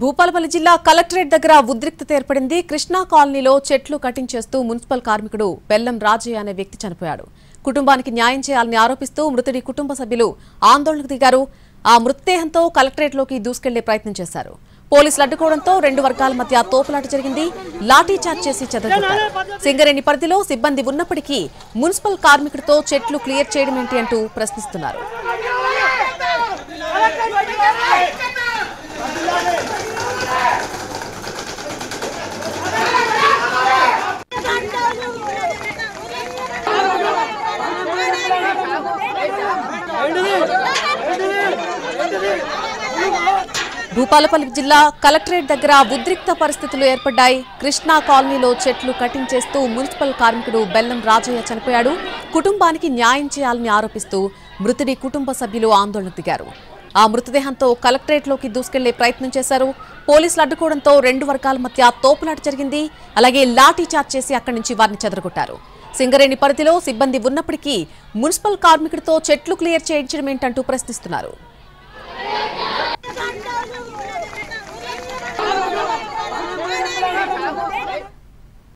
భూపాలపల్లి జిల్లా కలెక్టరేట్ దగ్గర ఉద్రిక్తత ఏర్పడింది. కృష్ణా కాలనీలో చెట్లు కటింగ్ చేస్తూ మున్సిపల్ కార్మికుడు బెల్లం రాజయ్య అనే వ్యక్తి చనిపోయాడు. కుటుంబానికి న్యాయం చేయాలని ఆరోపిస్తూ మృతుడి కుటుంబ సభ్యులు ఆందోళనకు దిగారు. ఆ మృతదేహంతో కలెక్టరేట్లోకి దూసుకెళ్లే ప్రయత్నం చేశారు. పోలీసులు అడ్డుకోవడంతో రెండు వర్గాల మధ్య తోపులాట జరిగింది. లాఠీ చార్జ్ చేసి చెదరగొట్టారు. సింగరేణి పరిధిలో సిబ్బంది ఉన్నప్పటికీ మున్సిపల్ కార్మికుడితో చెట్లు క్లియర్ చేయడం ఏంటి అంటూ ప్రశ్నిస్తున్నారు. భూపాలపల్లి జిల్లా కలెక్టరేట్ దగ్గర ఉద్రిక్త పరిస్థితులు ఏర్పడ్డాయి. కృష్ణా కాలనీలో చెట్లు కటింగ్ చేస్తూ మున్సిపల్ కార్మికుడు బెల్లం రాజయ్య చనిపోయాడు. కుటుంబానికి న్యాయం చేయాలని ఆరోపిస్తూ మృతుడి కుటుంబ సభ్యులు ఆందోళనకు దిగారు. ఆ మృతదేహంతో కలెక్టరేట్లోకి దూసుకెళ్లే ప్రయత్నం చేశారు. పోలీసులు అడ్డుకోవడంతో రెండు వర్గాల మధ్య తోపులాట జరిగింది. అలాగే లాఠీ చార్జ్ చేసి అక్కడి నుంచి వారిని చెదరగొట్టారు. సింగరేణి పరిధిలో సిబ్బంది ఉన్నప్పటికీ మున్సిపల్ కార్మికుడితో చెట్లు క్లియర్ చేయించడం ఏంటంటూ ప్రశ్నిస్తున్నారు.